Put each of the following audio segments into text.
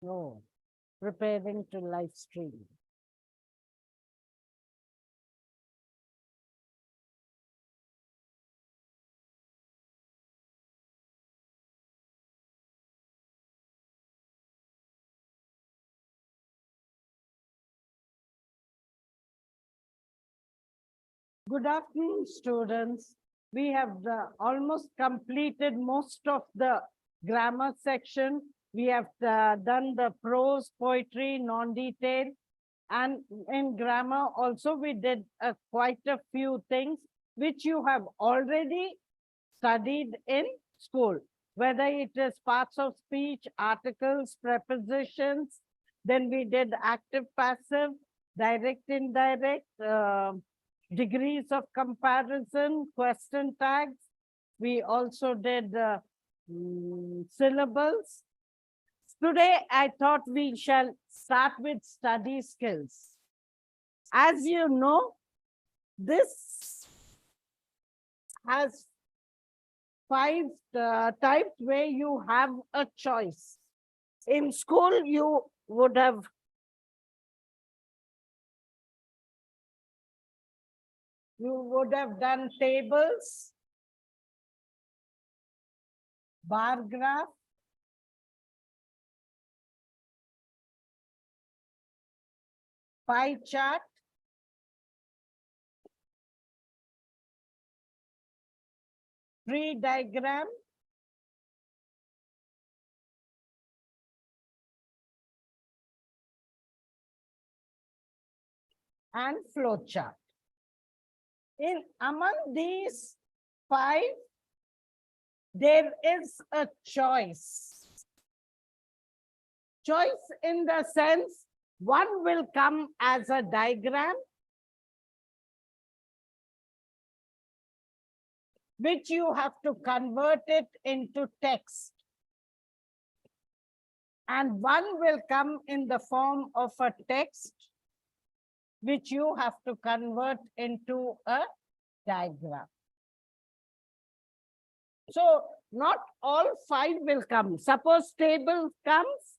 No, preparing to live stream. Good afternoon, students. We have almost completed most of the grammar section. We have done the prose, poetry, non-detail, and in grammar also we did quite a few things which you have already studied in school, whether it is parts of speech, articles, prepositions. Then we did active, passive, direct, indirect, degrees of comparison, question tags. We also did syllables. Today, I thought we shall start with study skills. As you know, this has 5 types where you have a choice. In school, you would have done tables, bar graph, pie chart, tree diagram, and flow chart. Among these 5, there is a choice. Choice in the sense, one will come as a diagram, which you have to convert it into text. And one will come in the form of a text, which you have to convert into a diagram. So not all 5 will come. Suppose table comes,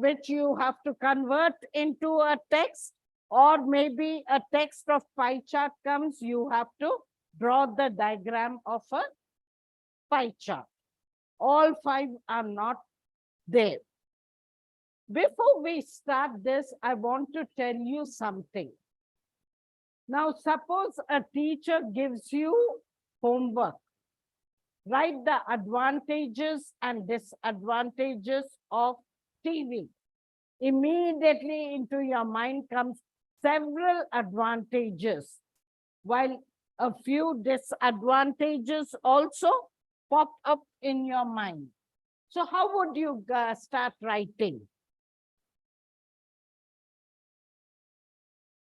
which you have to convert into a text, or maybe a text of pie chart comes, you have to draw the diagram of a pie chart. All 5 are not there. Before we start this, I want to tell you something. Now, suppose a teacher gives you homework. Write the advantages and disadvantages of TV. Immediately into your mind comes several advantages, while a few disadvantages also pop up in your mind. So how would you start writing?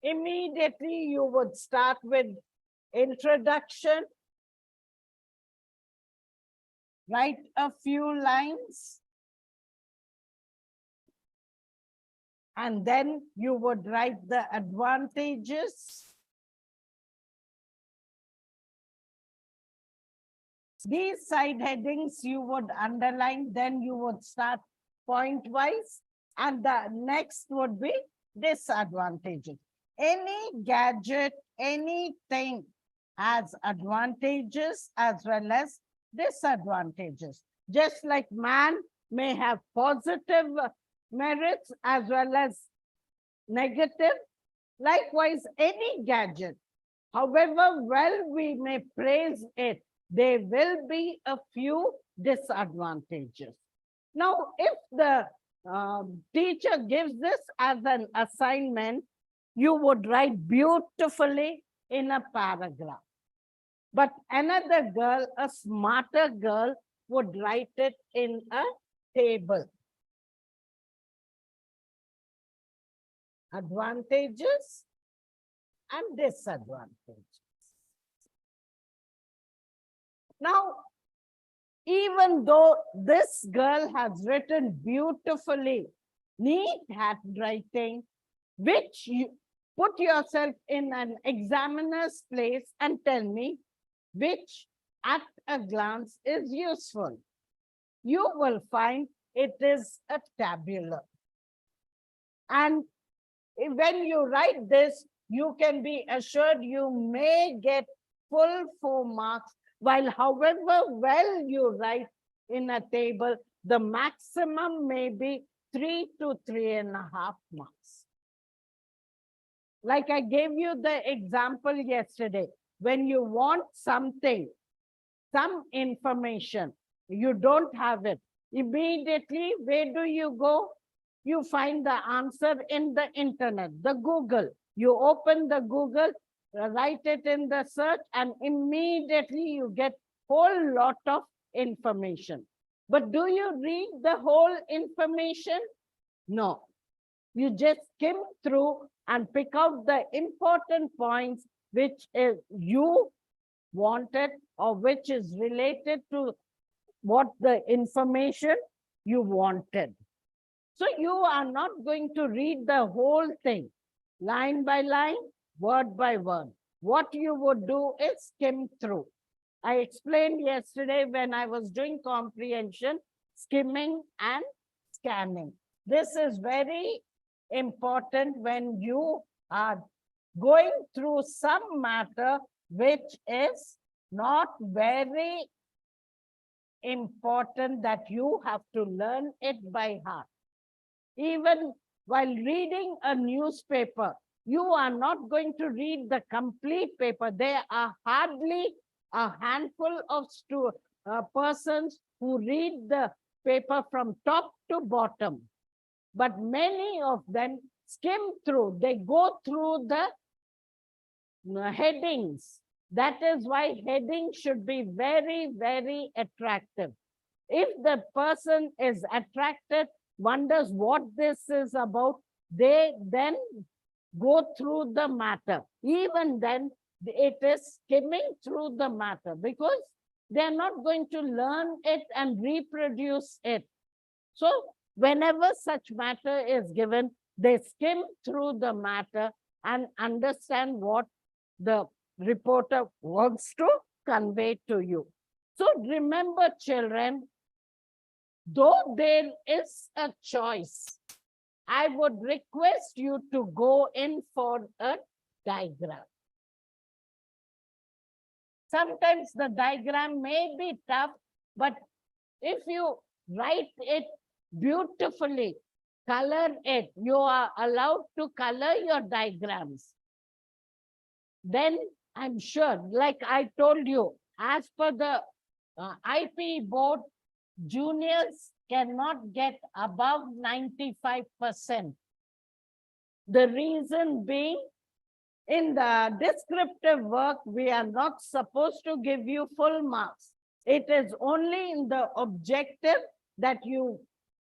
Immediately you would start with introduction, write a few lines, and then you would write the advantages. These side headings you would underline, then you would start point-wise, and the next would be disadvantages. Any gadget, anything has advantages as well as disadvantages. Just like man may have positive merits as well as negative, likewise any gadget, however well we may praise it, there will be a few disadvantages. Now, if the teacher gives this as an assignment, you would write beautifully in a paragraph. But another girl, a smarter girl, would write it in a table. Advantages and disadvantages. Now, even though this girl has written beautifully, neat handwriting, which you put yourself in an examiner's place and tell me which at a glance is useful. You will find it is a tabular. And when you write this, you can be assured you may get full 4 marks, while however well you write in a table, the maximum may be 3 to 3.5 marks. Like I gave you the example yesterday, when you want something, some information, you don't have it. Immediately, where do you go? You find the answer in the internet, the Google. You open the Google, write it in the search, and immediately you get whole lot of information. But do you read the whole information? No. You just skim through and pick out the important points which is you wanted or which is related to what the information you wanted. So you are not going to read the whole thing, line by line, word by word. What you would do is skim through. I explained yesterday when I was doing comprehension, skimming and scanning. This is very important when you are going through some matter which is not very important that you have to learn it by heart. Even while reading a newspaper, you are not going to read the complete paper. There are hardly a handful of persons who read the paper from top to bottom. But many of them skim through, they go through the headings. That is why headings should be very, very attractive. If the person is attracted, wonders what this is about, they then go through the matter. Even then, it is skimming through the matter because they're not going to learn it and reproduce it. So whenever such matter is given, they skim through the matter and understand what the reporter wants to convey to you. So remember, children, though there is a choice, I would request you to go in for a diagram. Sometimes the diagram may be tough, but if you write it beautifully, color it, you are allowed to color your diagrams. Then I'm sure, like I told you, as per the IP board, juniors cannot get above 95%. The reason being, in the descriptive work, we are not supposed to give you full marks. It is only in the objective that you,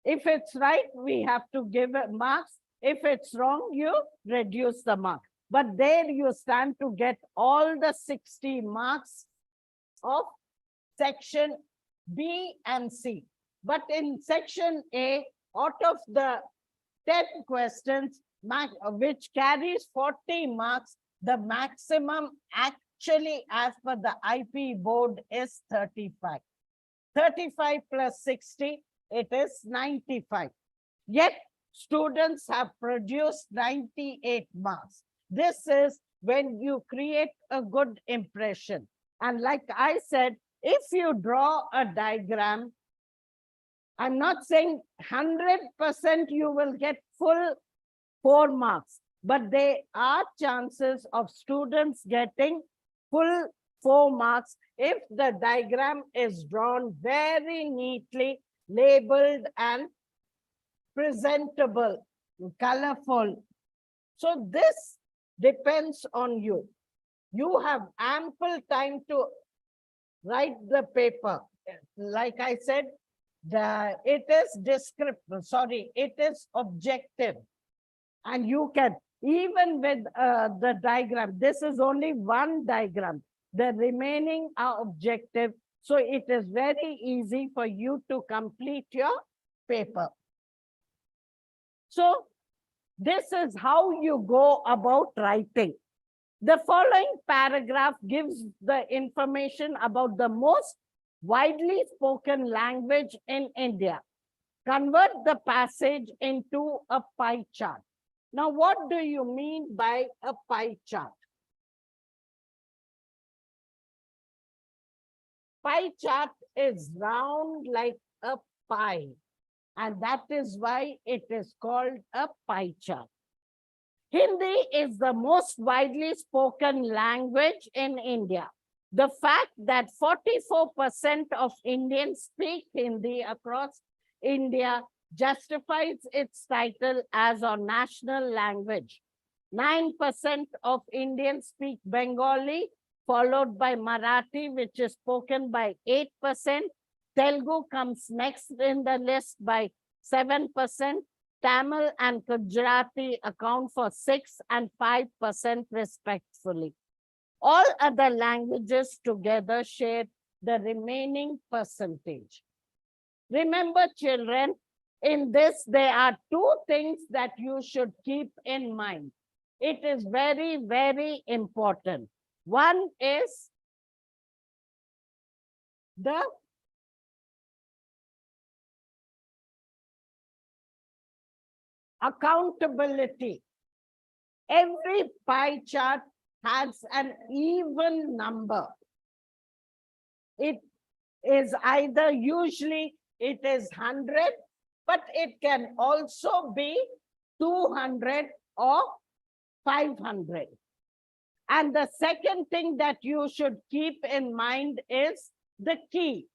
if it's right, we have to give marks. If it's wrong, you reduce the mark. But there you stand to get all the 60 marks of section B and C. But in section A, out of the 10 questions, which carries 40 marks, the maximum actually as per the IP board is 35. 35 plus 60, it is 95. Yet students have produced 98 marks. This is when you create a good impression. And like I said, if you draw a diagram, I'm not saying 100% you will get full 4 marks, but there are chances of students getting full 4 marks if the diagram is drawn very neatly, labeled and presentable, colorful. So this depends on you. You have ample time to write the paper. Like I said, it is descriptive, it is objective. And you can, even with the diagram, this is only one diagram. The remaining are objective. So it is very easy for you to complete your paper. So this is how you go about writing. The following paragraph gives the information about the most widely spoken language in India. Convert the passage into a pie chart. Now, what do you mean by a pie chart? Pie chart is round like a pie, and that is why it is called a pie chart. Hindi is the most widely spoken language in India. The fact that 44% of Indians speak Hindi across India justifies its title as our national language. 9% of Indians speak Bengali, followed by Marathi, which is spoken by 8%. Telugu comes next in the list by 7%. Tamil and Gujarati account for 6 and 5% respectively. All other languages together share the remaining percentage. Remember, children, in this, there are two things that you should keep in mind. It is very, very important. One is the accountability. Every pie chart has an even number. It is either usually it is 100, but it can also be 200 or 500. And the second thing that you should keep in mind is the key.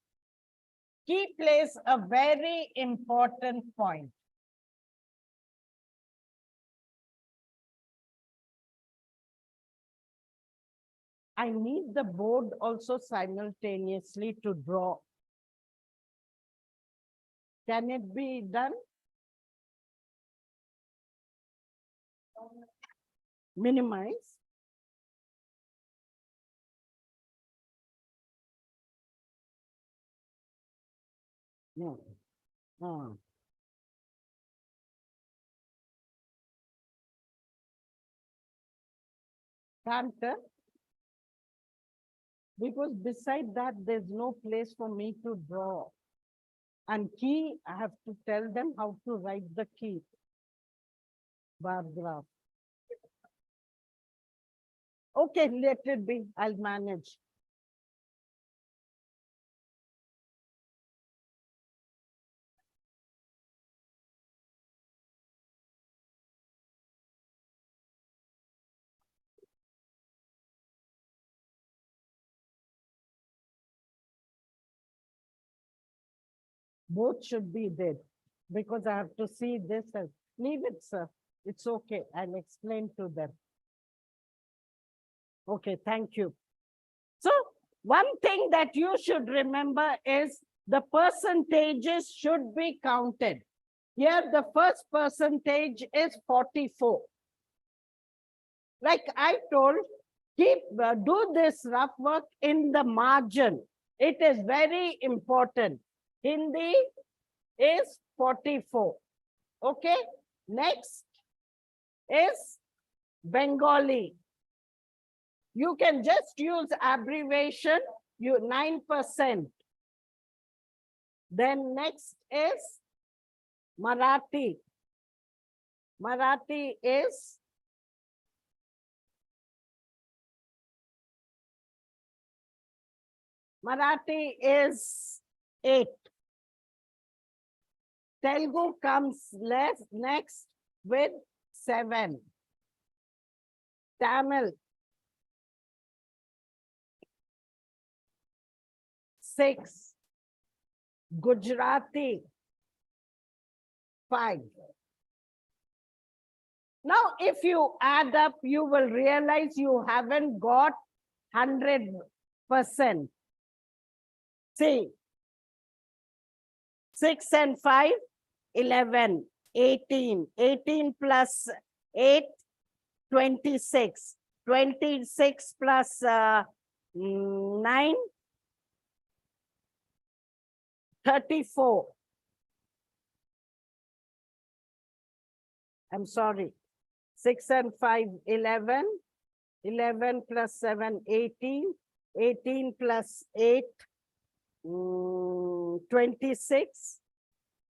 Key plays a very important point. I need the board also simultaneously to draw. Can it be done? Minimize. No. Can't, because beside that, there's no place for me to draw. And key, I have to tell them how to write the key. Bar graph. Okay, let it be. I'll manage. Both should be there because I have to see this. Leave it, sir. It's okay. I'll explain to them. Okay, thank you. So one thing that you should remember is the percentages should be counted. Here, the first percentage is 44. Like I told, do this rough work in the margin. It is very important. Hindi is 44. Okay. Next is Bengali. You can just use abbreviation, 9%. Then next is Marathi. Marathi is Marathi is 8. Telugu comes next with 7. Tamil 6. Gujarati 5. Now, if you add up, you will realize you haven't got 100%. See, 6 and 5, 11, 18. 18 plus 8, 26. 26 plus 9, 34. I'm sorry. 6 and 5, 11. 11 plus 7, 18. 18 plus 8, 26.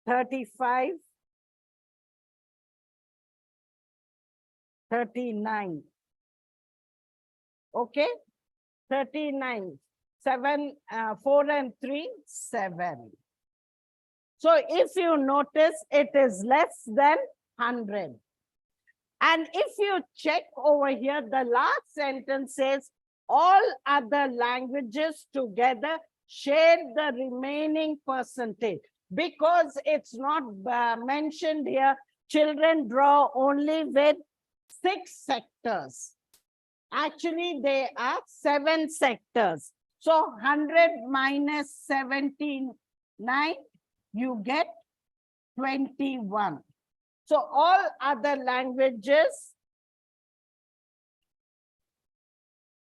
35, 39. Okay, 39. 7, 4 and 3, 7. So if you notice, it is less than 100. And if you check over here, the last sentence says, all other languages together share the remaining percentage. Because it's not mentioned here, children draw only with 6 sectors. Actually, there are 7 sectors. So 100 minus 79, you get 21. So all other languages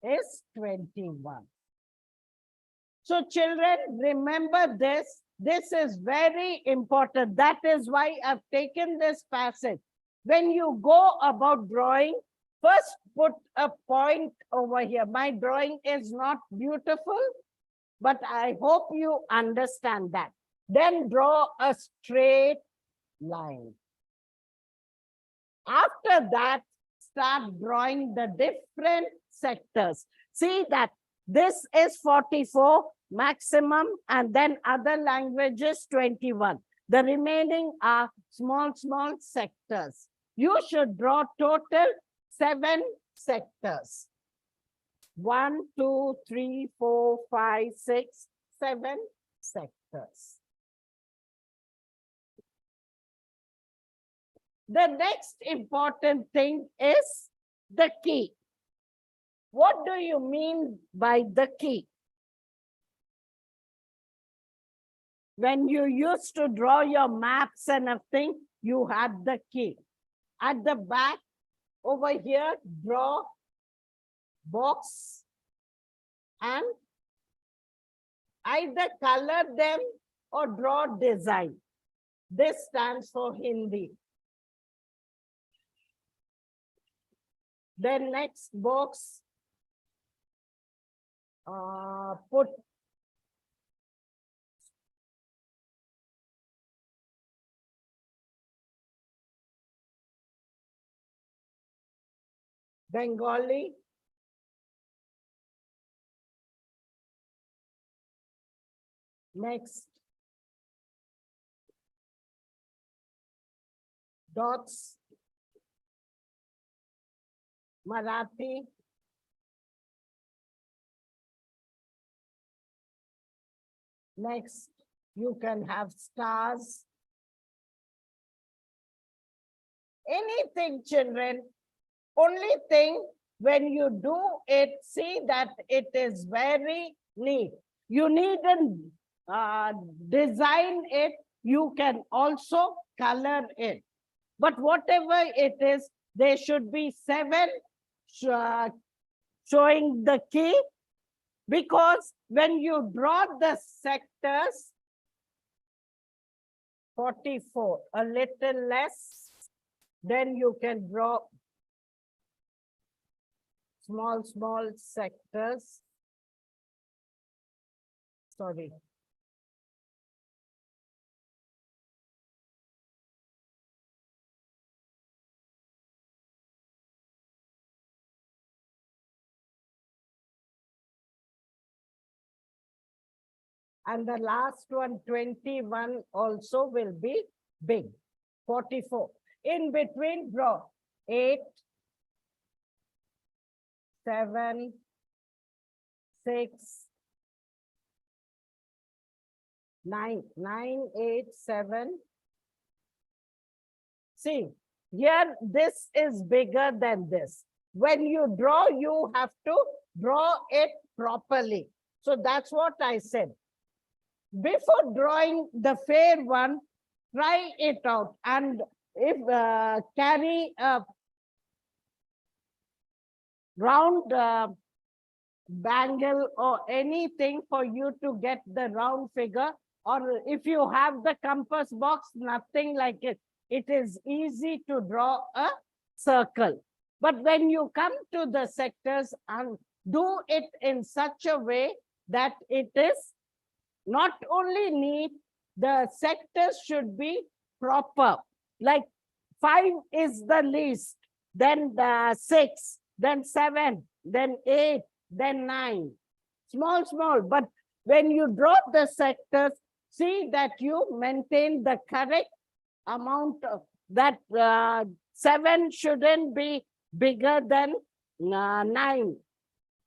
is 21. So children, remember this. This is very important. That is why I've taken this passage. When you go about drawing, first put a point over here. My drawing is not beautiful, but I hope you understand that. Then draw a straight line. After that, start drawing the different sectors. See that this is 44 maximum, and then other languages 21. The remaining are small sectors. You should draw total 7 sectors. 1, 2, 3, 4, 5, 6, 7 sectors. The next important thing is the key. What do you mean by the key? When you used to draw your maps and everything, you had the key. At the back, over here, draw box and either color them or draw design. This stands for Hindi. Then next box, put Bengali. Next, dots, Marathi. Next, you can have stars. Anything, children. Only thing, when you do it, see that it is very neat. You needn't design it. You can also color it. But whatever it is, there should be 7 showing the key, because when you draw the sectors, 44, a little less, then you can draw small sectors. Sorry. And the last one, 21, also will be big, 44. In between, draw 8, 7, 6, 9, 9, 8, 7. See, here this is bigger than this. When you draw, you have to draw it properly. So that's what I said. Before drawing the fair one, try it out, and if carry a round bangle or anything for you to get the round figure, or if you have the compass box, nothing like it. It is easy to draw a circle. But when you come to the sectors, and do it in such a way that it is not only neat, the sectors should be proper. Like 5 is the least, then 6, then 7, then 8, then 9. Small, small. But when you draw the sectors, see that you maintain the correct amount of that 7 shouldn't be bigger than 9.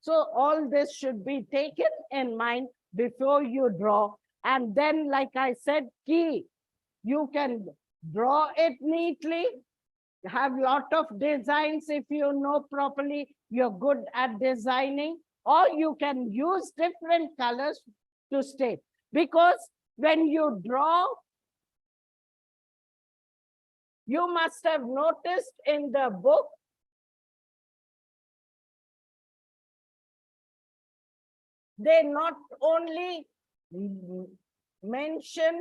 So all this should be taken in mind before you draw. And then, like I said, key, you can draw it neatly, have lot of designs. If you know properly, you're good at designing, or you can use different colors to state. Because when you draw, you must have noticed in the book, they not only mention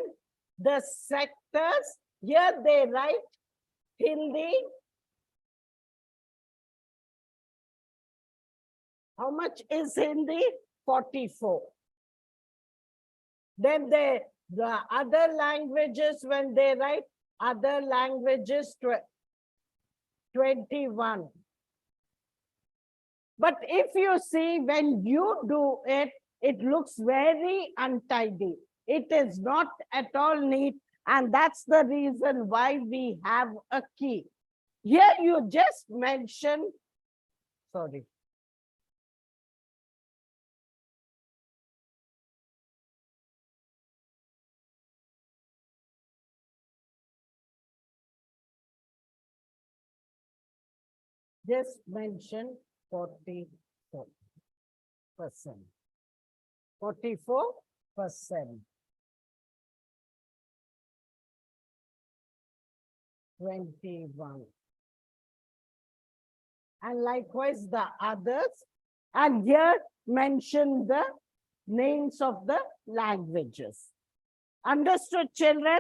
the sectors, here they write Hindi. How much is Hindi? 44. Then the other languages, when they write other languages, 21. But if you see, when you do it, it looks very untidy. It is not at all neat. And that's the reason why we have a key. Here you just mention, sorry. Just mention 44%. 44%. 21. And likewise the others. And here mention the names of the languages. Understood, children?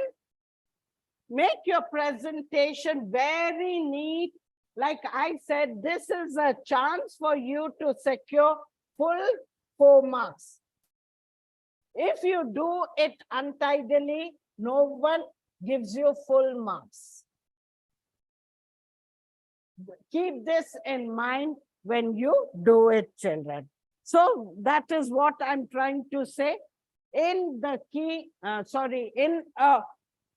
Make your presentation very neat. Like I said, this is a chance for you to secure full 4 marks. If you do it untidily, no one gives you full marks. Keep this in mind when you do it, children. So that is what I'm trying to say. In the key, in a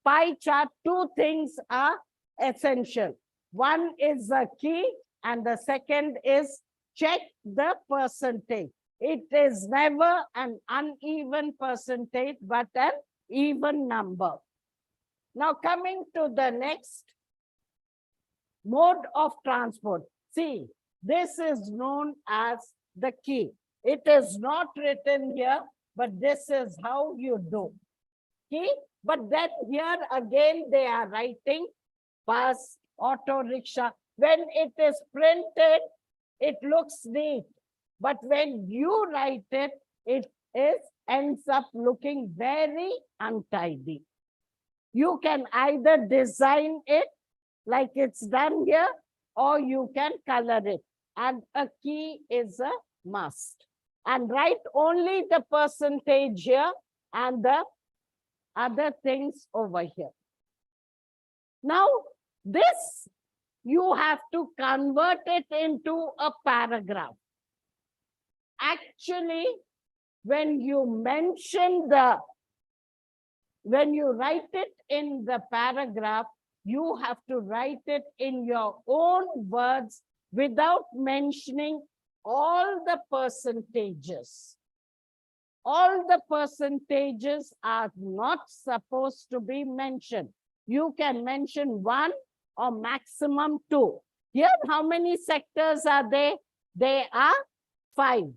pie chart, 2 things are essential. One is the key, and the second is check the percentage. It is never an uneven percentage, but an even number. Now coming to the next mode of transport. See, this is known as the key. It is not written here, but this is how you do. Key, but then here again they are writing bus, auto rickshaw. When it is printed, it looks neat. But when you write it, ends up looking very untidy. You can either design it like it's done here, or you can color it. And a key is a must. And write only the percentage here and the other things over here. Now, this, you have to convert it into a paragraph. Actually, when you write it in the paragraph, you have to write it in your own words without mentioning all the percentages. All the percentages are not supposed to be mentioned. You can mention 1 or maximum 2. Here, how many sectors are there? There are 5.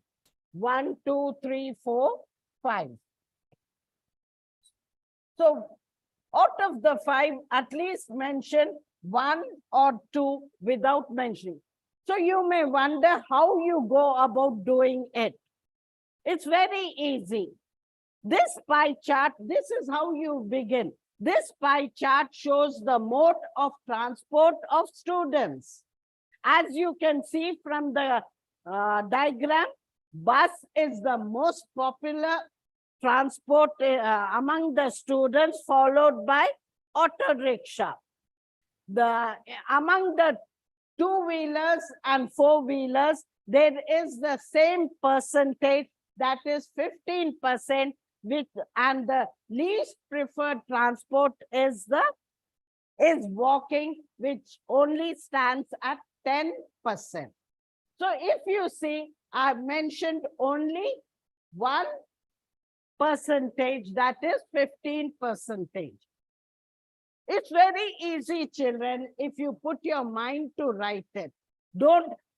1, 2, 3, 4, 5. So, out of the 5, at least mention 1 or 2 without mentioning. So you may wonder how you go about doing it. It's very easy. This pie chart, this is how you begin. This pie chart shows the mode of transport of students. As you can see from the diagram, bus is the most popular transport among the students, followed by auto rickshaw. Among the two-wheelers and four-wheelers, there is the same percentage, that is 15%, and the least preferred transport is walking, which only stands at 10%. So if you see, I mentioned only one percentage, that is 15%. It's very easy, children, if you put your mind to write it.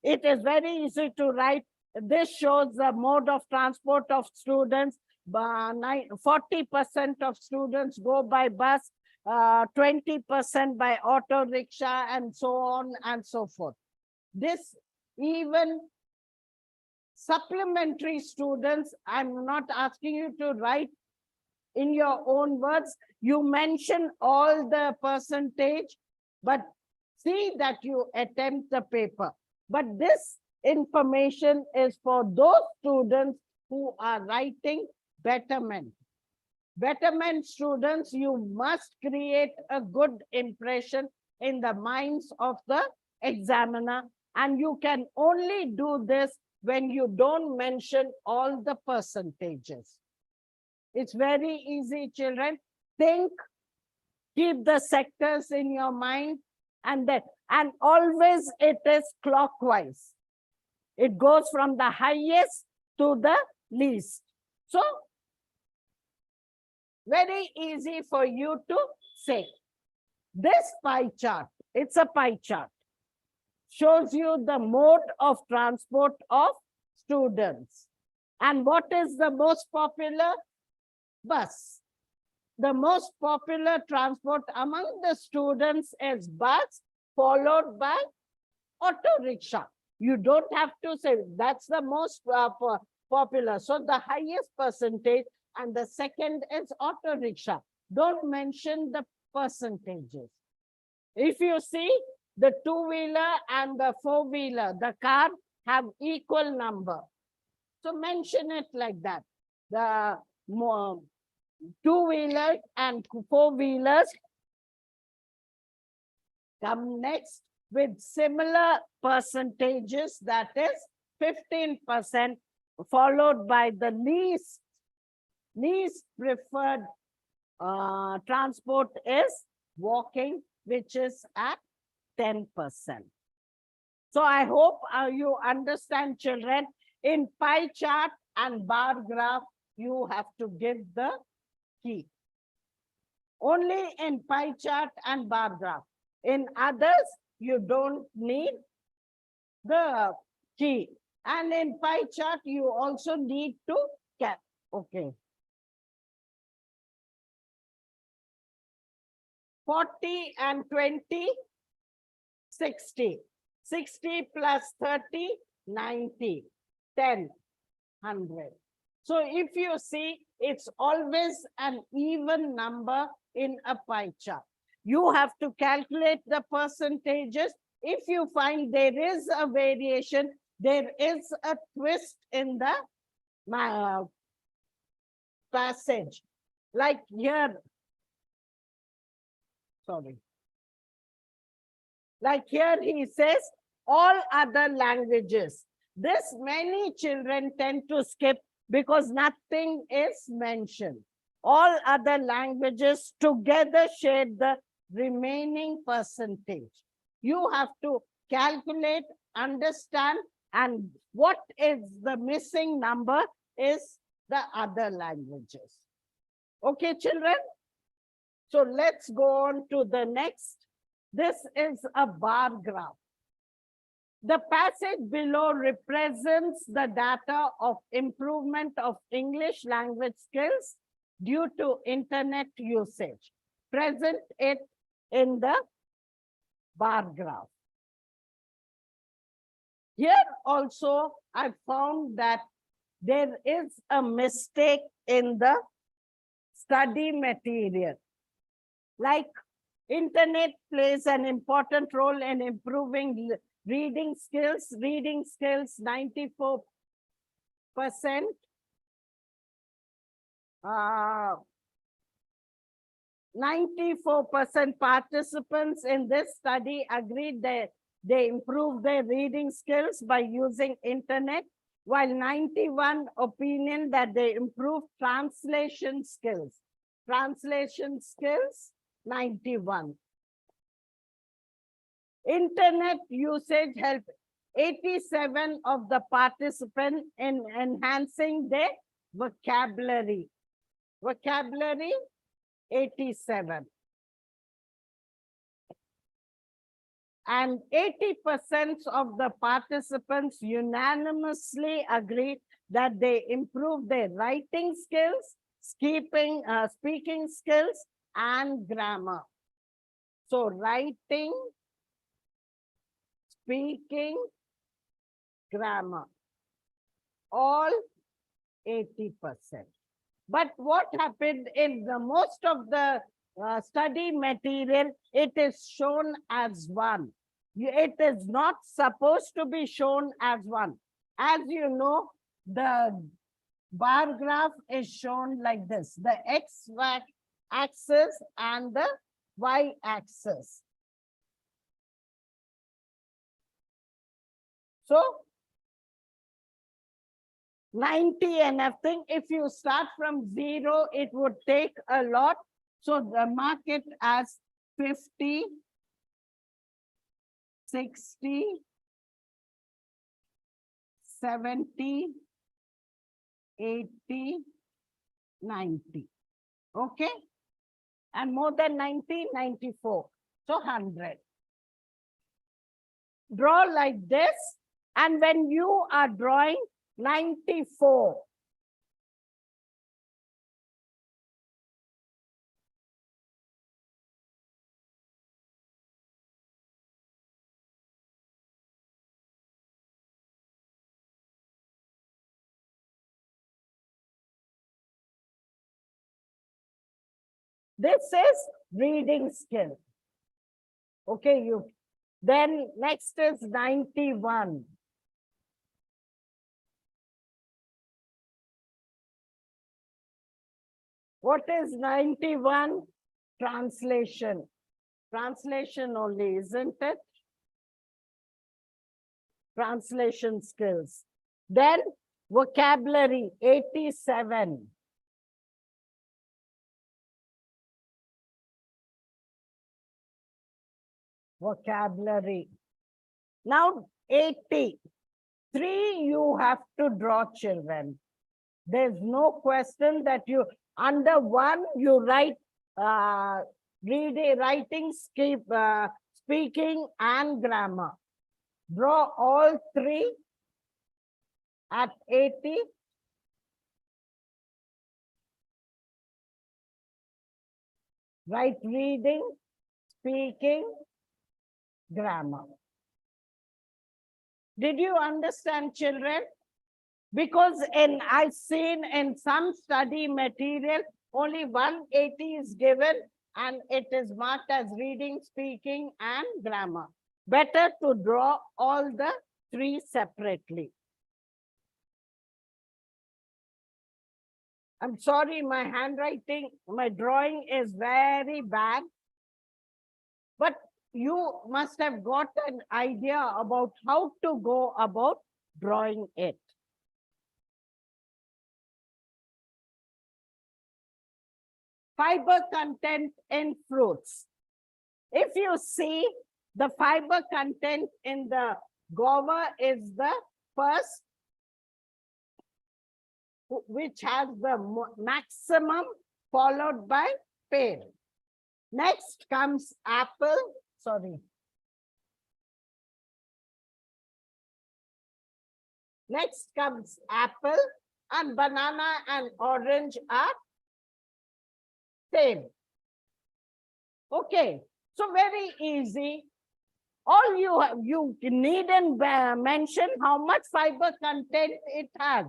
It is very easy to write. This shows the mode of transport of students. 40% of students go by bus, 20% by auto rickshaw, and so on and so forth. This even supplementary students, I'm not asking you to write in your own words. You mention all the percentage, but see that you attempt the paper. But this information is for those students who are writing betterment. Betterment students, you must create a good impression in the minds of the examiner, and you can only do this when you don't mention all the percentages. It's very easy, children. Think, keep the sectors in your mind, and always it is clockwise. It goes from the highest to the least. So, very easy for you to say. This pie chart, it's a pie chart, shows you the mode of transport of students. And what is the most popular? Bus. The most popular transport among the students is bus, followed by auto rickshaw. You don't have to say that's the most popular. So the highest percentage, and the second is auto rickshaw. Don't mention the percentages. If you see, the two-wheeler and the four-wheeler, the car have equal number. So mention it like that. The two-wheelers and four-wheelers come next with similar percentages, that is 15%, followed by the least preferred transport is walking, which is at 10%. So I hope you understand, children. In pie chart and bar graph, you have to give the key. Only in pie chart and bar graph. In others, you don't need the key. And in pie chart, you also need to cap. Okay. 40 and 20, 60. 60 plus 30, 90. 10, 100. So if you see, it's always an even number in a pie chart. You have to calculate the percentages. If you find there is a variation, there is a twist in the passage. Like here, sorry. Like here he says, all other languages. This many children tend to skip because nothing is mentioned. All other languages together share the remaining percentage. You have to calculate, understand, and what is the missing number is the other languages. Okay, children? So let's go on to the next. This is a bar graph. The passage below represents the data of improvement of English language skills due to internet usage. Present it in the bar graph. Here also, I found that there is a mistake in the study material. Like internet plays an important role in improving reading skills, 94%. 94% participants in this study agreed that they improved their reading skills by using internet, while 91 opinion that they improved translation skills. Translation skills, 91. Internet usage helped 87 of the participants in enhancing their vocabulary. Vocabulary, 87. And 80% of the participants unanimously agreed that they improved their writing skills, speaking skills, and grammar. So writing, speaking, grammar, all 80%. But what happened in the most of the study material, it is shown as one. It is not supposed to be shown as one. As you know, the bar graph is shown like this, the x-axis and the y-axis. So 90 and everything, if you start from 0, it would take a lot. So mark it as 50, 60, 70, 80, 90. Okay? And more than 90, 94. So 100. Draw like this. And when you are drawing 94, this is reading skill. Okay, then next is 91. What is 91? Translation. Translation only, isn't it? Translation skills. Then vocabulary, 87. Vocabulary. Now 80. 3 you have to draw, children. There's no question that you, under 1 you write writing, speaking and grammar. Draw all 3 at 80. Write reading, speaking, grammar. Did you understand, children? Because I've seen in some study material, only 180 is given and it is marked as reading, speaking, and grammar. Better to draw all the 3 separately. I'm sorry, my handwriting, my drawing is very bad. But you must have got an idea about how to go about drawing it. Fiber content in fruits. If you see, the fiber content in the guava is the first, which has the maximum, followed by pear. Next comes apple, sorry. Next comes apple, and banana and orange are same. Okay, so very easy. All you needn't mention how much fiber content it has.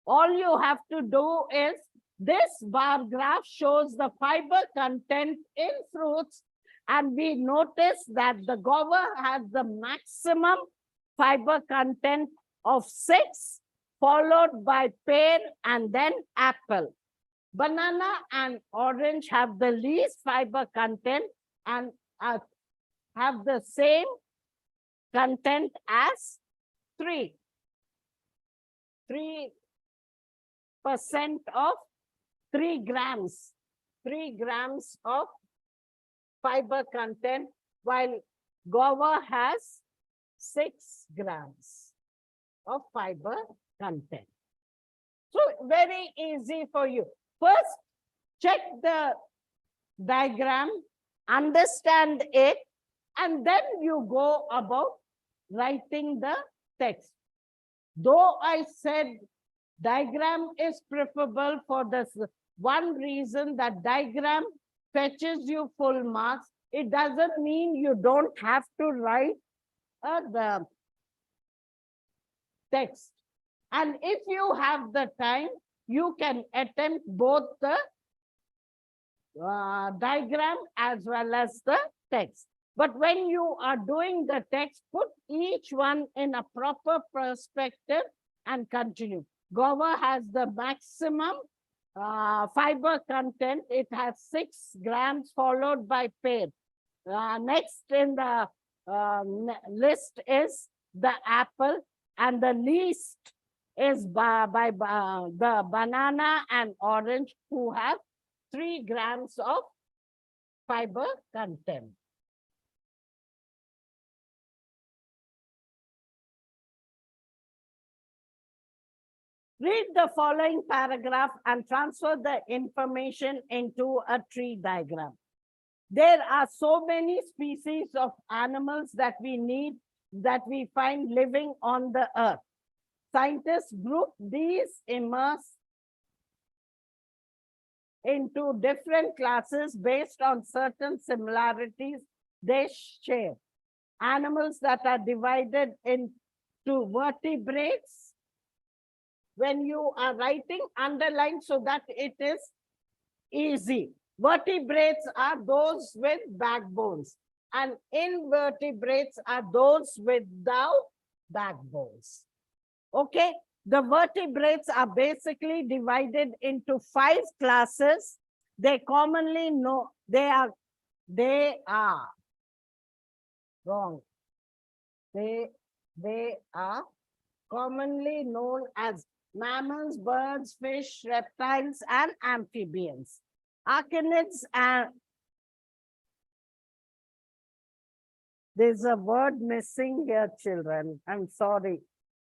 All you have to do is, this bar graph shows the fiber content in fruits, and we notice that the guava has the maximum fiber content of 6, followed by pear and then apple. Banana and orange have the least fiber content and have the same content as 3% of 3 grams, 3 grams of fiber content, while guava has 6 grams of fiber content. So very easy for you. First, check the diagram, understand it, and then you go about writing the text. Though I said diagram is preferable for this one reason, that diagram fetches you full marks, it doesn't mean you don't have to write the text. And if you have the time, you can attempt both the diagram as well as the text. But when you are doing the text, put each one in a proper perspective and continue. Guava has the maximum fiber content. It has 6 grams, followed by pear. Next in the list is the apple, and the least is by the banana and orange, who have 3 grams of fiber content. Read the following paragraph and transfer the information into a tree diagram. There are so many species of animals that we find living on the earth. Scientists group these into different classes based on certain similarities they share. Animals that are divided into vertebrates. When you are writing, underline so that it is easy. Vertebrates are those with backbones, and invertebrates are those without backbones. Okay, the vertebrates are basically divided into 5 classes. They commonly know they are wrong. They are commonly known as mammals, birds, fish, reptiles, and amphibians. Arachnids and there's a word missing here, children. I'm sorry.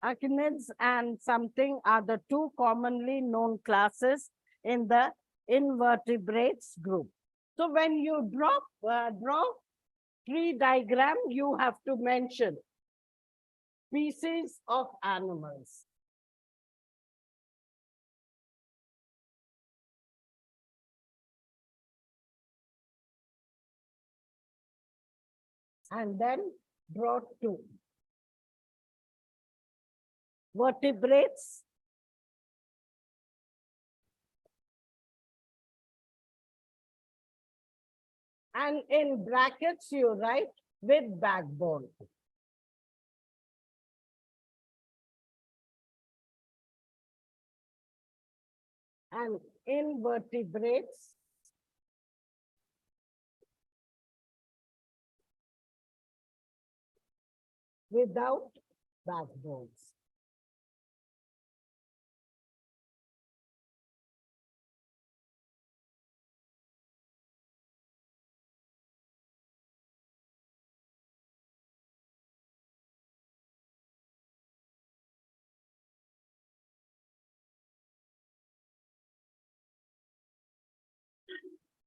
Arachnids and something are the 2 commonly known classes in the invertebrates group. So when you draw tree diagram, you have to mention species of animals. And then draw 2. Vertebrates. And in brackets, you write with backbone. And invertebrates, without backbones.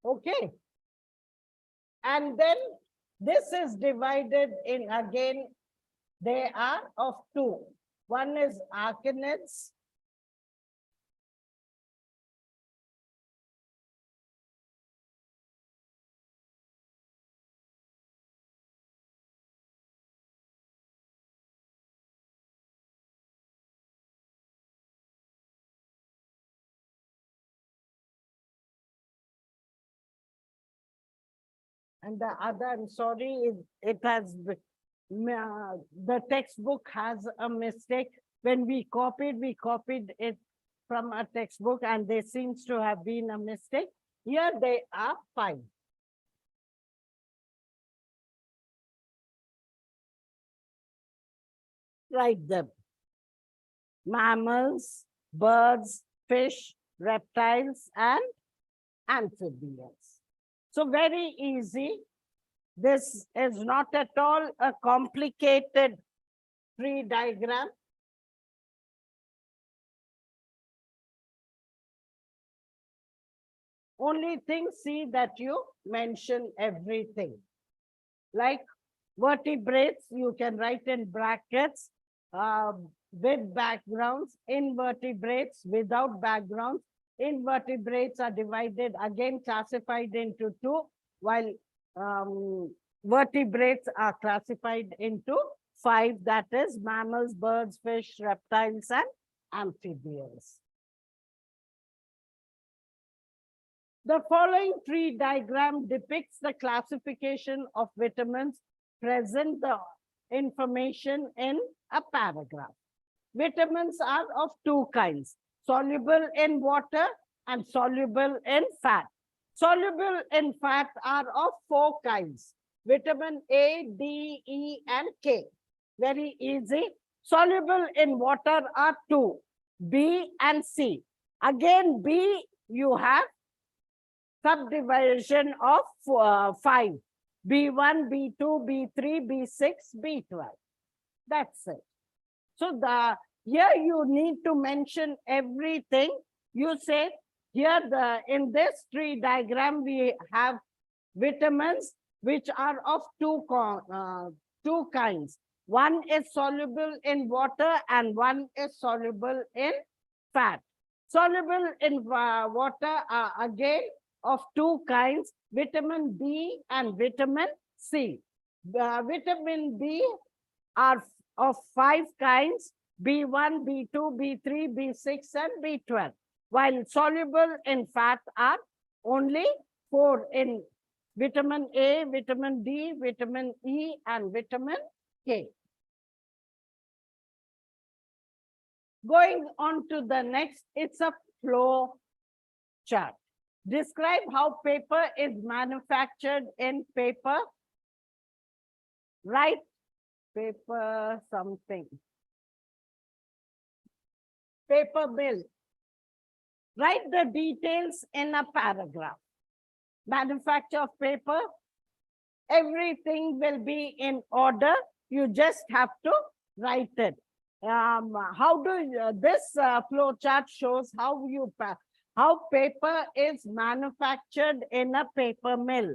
Okay. And then this is divided in, again, they are of 2. One is arachnids. And the other, I'm sorry, it has, the textbook has a mistake. When we copied it from a textbook and there seems to have been a mistake. Here they are 5. Write them. Mammals, birds, fish, reptiles, and amphibians. So very easy. This is not at all a complicated tree diagram. Only thing, see that you mention everything. Like vertebrates, you can write in brackets with backgrounds, invertebrates without backgrounds. Invertebrates are divided, again classified into 2, while vertebrates are classified into 5, that is mammals, birds, fish, reptiles, and amphibians. The following tree diagram depicts the classification of vitamins. Present the information in a paragraph. Vitamins are of 2 kinds, soluble in water and soluble in fat. Soluble in fat are of 4 kinds, vitamin A, D, E, and K. Very easy. Soluble in water are 2, B and C. Again, B, you have subdivision of 5, B1, B2, B3, B6, B12. That's it. So here you need to mention everything. You say here in this tree diagram we have vitamins which are of 2 kinds. One is soluble in water and one is soluble in fat. Soluble in water are again of 2 kinds, vitamin B and vitamin C. Vitamin B are of 5 kinds, B1, B2, B3, B6, and B12, while soluble in fat are only 4 in vitamin A, vitamin D, vitamin E, and vitamin K. Going on to the next, it's a flow chart. Describe how paper is manufactured in paper. Write paper something. Paper mill. Write the details in a paragraph. Manufacture of paper. Everything will be in order. You just have to write it. This flow chart shows how paper is manufactured in a paper mill.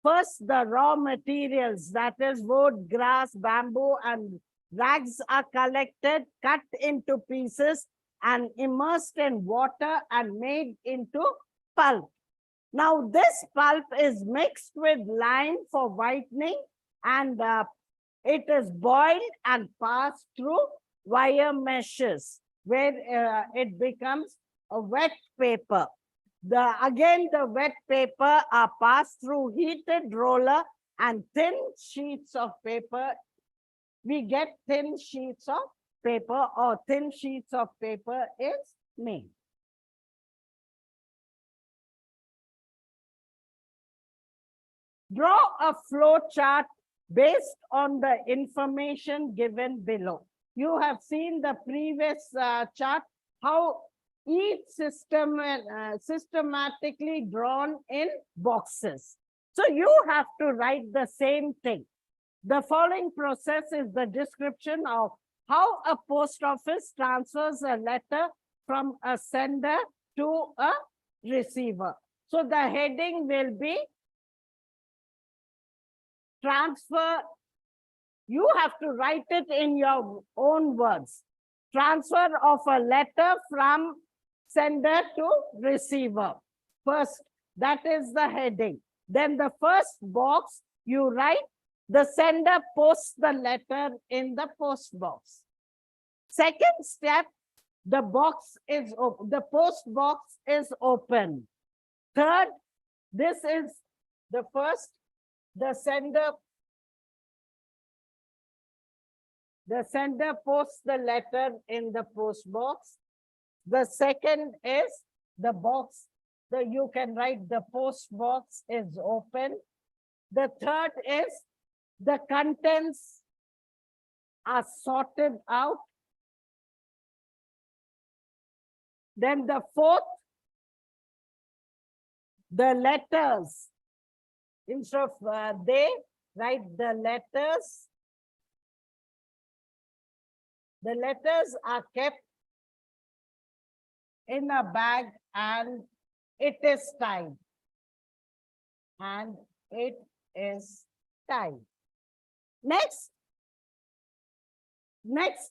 First, the raw materials, that is wood, grass, bamboo, and rags are collected, cut into pieces, and immersed in water and made into pulp. Now, this pulp is mixed with lime for whitening, and it is boiled and passed through wire meshes, where it becomes a wet paper. Again, the wet paper are passed through heated roller and thin sheets of paper. We get thin sheets of paper, or thin sheets of paper is made. Draw a flow chart based on the information given below. You have seen the previous chart, how each system systematically drawn in boxes. So you have to write the same thing. The following process is the description of how a post office transfers a letter from a sender to a receiver. So the heading will be transfer. You have to write it in your own words. Transfer of a letter from sender to receiver. First, that is the heading. Then the first box, you write the sender posts the letter in the post box. Second step, the box is open. The post box is open. Third, this is the first, the sender posts the letter in the post box. The second is the box. You can write the post box is open. The third is the contents are sorted out. Then the fourth, the letters, instead of they, write the letters. The letters are kept in a bag and it is tied. And it is tied. Next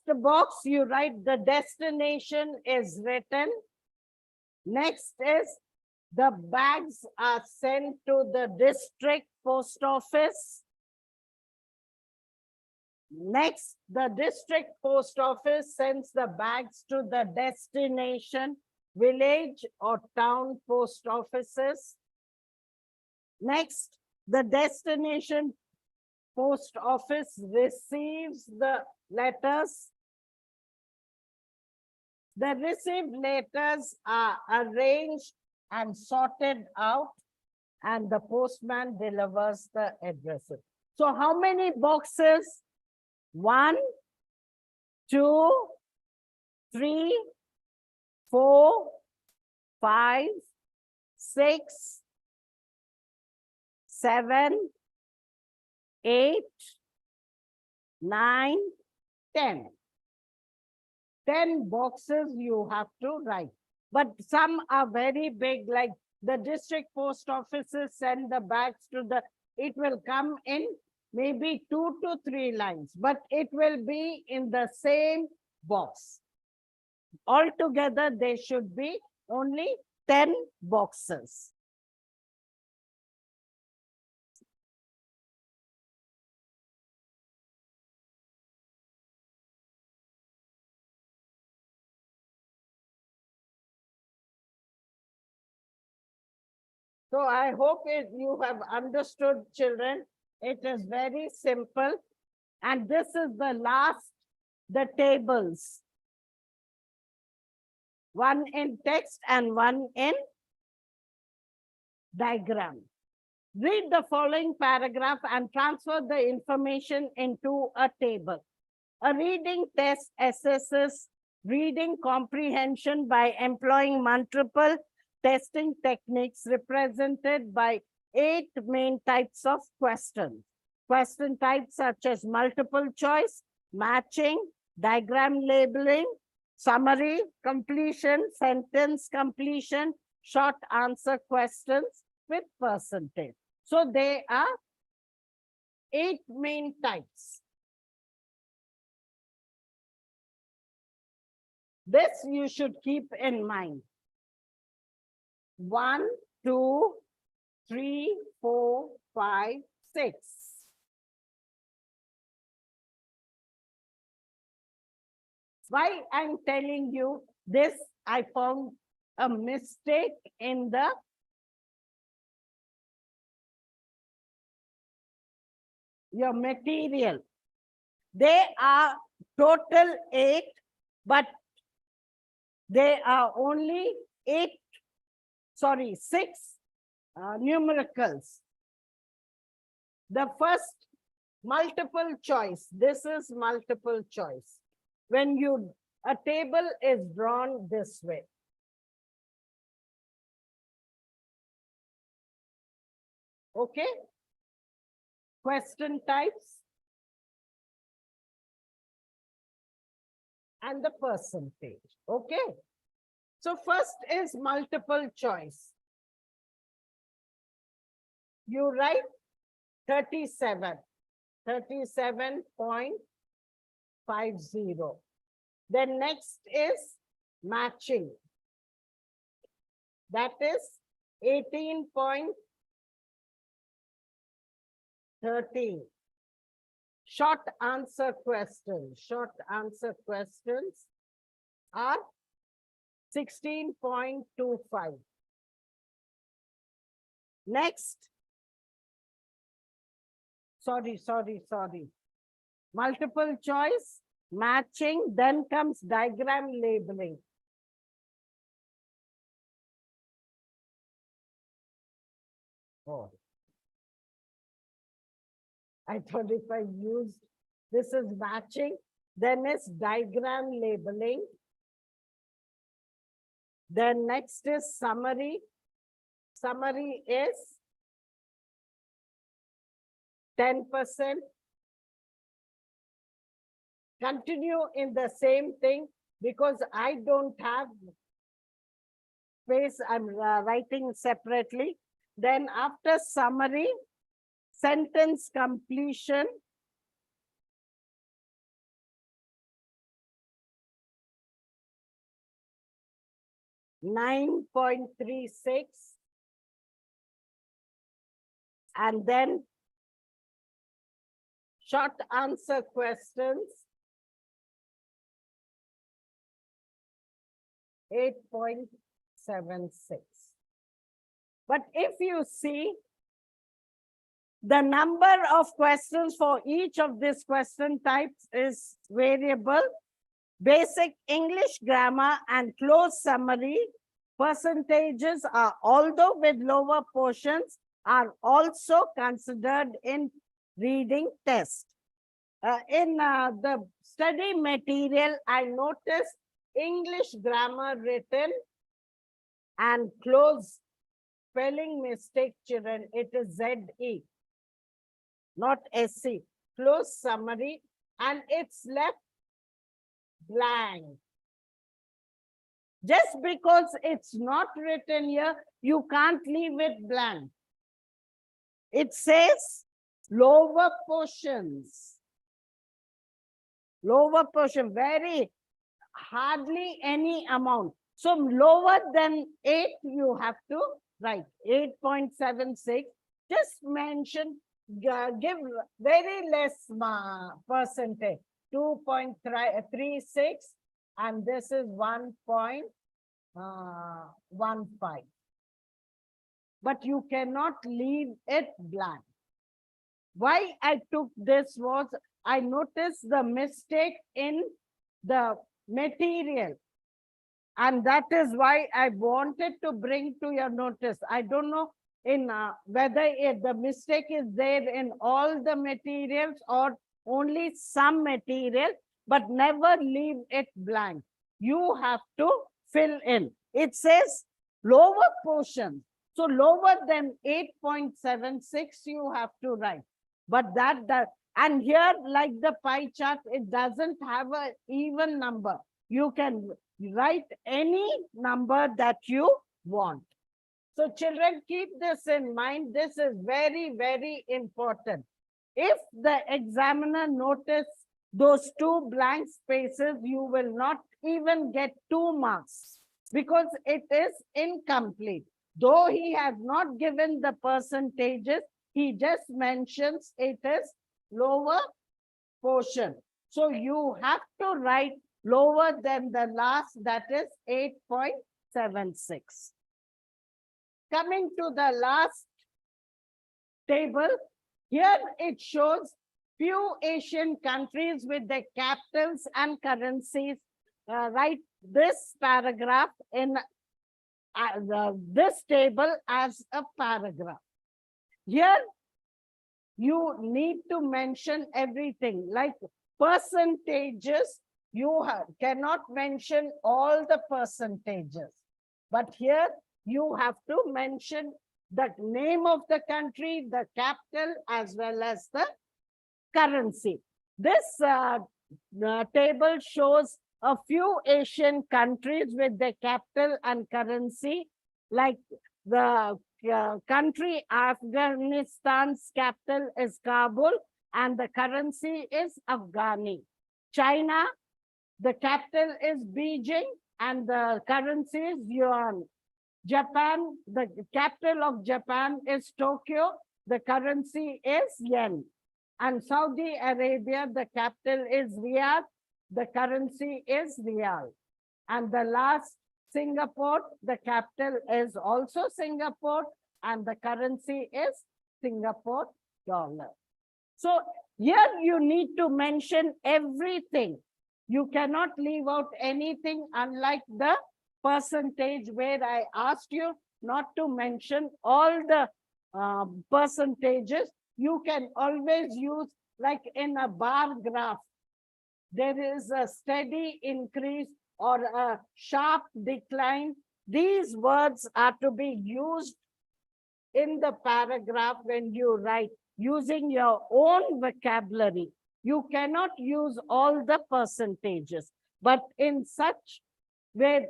box, you write the destination is written. Next is the bags are sent to the district post office. Next, the district post office sends the bags to the destination village or town post offices. Next, the destination post office receives the letters. The received letters are arranged and sorted out, and the postman delivers the addresses. So how many boxes? 1, 2, 3, 4, 5, 6, 7, 8, 9, 10. 10 boxes you have to write. But some are very big, like the district post offices send the bags to the, it will come in maybe 2 to 3 lines, but it will be in the same box. Altogether, there should be only 10 boxes. So I hope you have understood, children. It is very simple. And this is the last, the tables. One in text and one in diagram. Read the following paragraph and transfer the information into a table. A reading test assesses reading comprehension by employing multiple testing techniques represented by 8 main types of questions. Question types such as multiple choice, matching, diagram labeling, summary completion, sentence completion, short answer questions with percentage. So there are 8 main types. This you should keep in mind. 1, 2, 3, 4, 5, 6. Why I'm telling you this, I found a mistake in your material. They are total 8, but there are only 6 numericals. The first, multiple choice. This is multiple choice. When a table is drawn this way. Okay? Question types and the percentage. Okay? So first is multiple choice. You write 37, 37.50. Then next is matching. That is 18.13. Short answer questions. Short answer questions are 16.25. Next. Sorry. Multiple choice, matching, then comes diagram labeling. Oh. I thought if I used, this is matching, then it's diagram labeling. Then next is summary. Summary is 10%. Continue in the same thing because I don't have space, I'm writing separately. Then after summary, sentence completion. (9.36) and then short answer questions 8.76. But if you see, the number of questions for each of these question types is variable. Basic English grammar and close summary percentages are, although with lower portions, are also considered in reading test. In the study material, I noticed English grammar written and close spelling mistake children, it is ZE, not SC. Close summary, and it's left blank. Just because it's not written here, you can't leave it blank. It says lower portions. Lower portion, very hardly any amount. So lower than 8, you have to write 8.76. Just mention, give very less percentage. 2.36 and this is 1.15. But you cannot leave it blank. Why I took this was, I noticed the mistake in the material. And that is why I wanted to bring to your notice. I don't know in whether the mistake is there in all the materials or only some material, but never leave it blank. You have to fill in. It says lower portion. So lower than 8.76, you have to write. But and here, like the pie chart, it doesn't have an even number. You can write any number that you want. So children, keep this in mind. This is very, very important. If the examiner notices those 2 blank spaces, you will not even get 2 marks because it is incomplete. Though he has not given the percentages, he just mentions it is lower portion. So you have to write lower than the last, that is 8.76. Coming to the last table, here it shows few Asian countries with their capitals and currencies. Write this paragraph in this table as a paragraph. Here, you need to mention everything, like percentages. You cannot mention all the percentages. But here, you have to mention the name of the country, the capital, as well as the currency. This table shows a few Asian countries with the capital and currency, like the country Afghanistan's capital is Kabul and the currency is Afghani. China, the capital is Beijing and the currency is yuan. Japan, the capital of Japan is Tokyo, the currency is yen. And Saudi Arabia, the capital is Riyadh, the currency is Riyal. And the last, Singapore, the capital is also Singapore, and the currency is Singapore dollar. So here you need to mention everything. You cannot leave out anything, unlike the percentage where I asked you not to mention all the percentages. You can always use, like in a bar graph, there is a steady increase or a sharp decline. These words are to be used in the paragraph when you write, using your own vocabulary. You cannot use all the percentages, but in such way,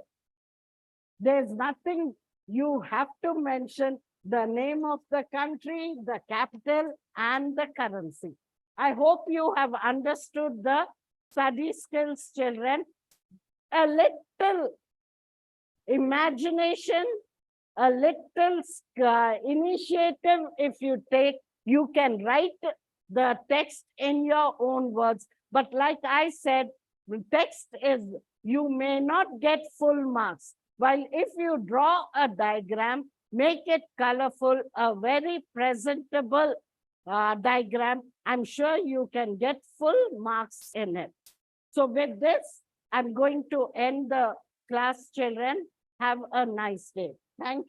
there's nothing, you have to mention the name of the country, the capital, and the currency. I hope you have understood the study skills, children. A little imagination, a little initiative, if you take, you can write the text in your own words. But like I said, the text is, you may not get full marks. While if you draw a diagram, make it colorful, a very presentable diagram, I'm sure you can get full marks in it. So with this, I'm going to end the class, children. Have a nice day. Thank you.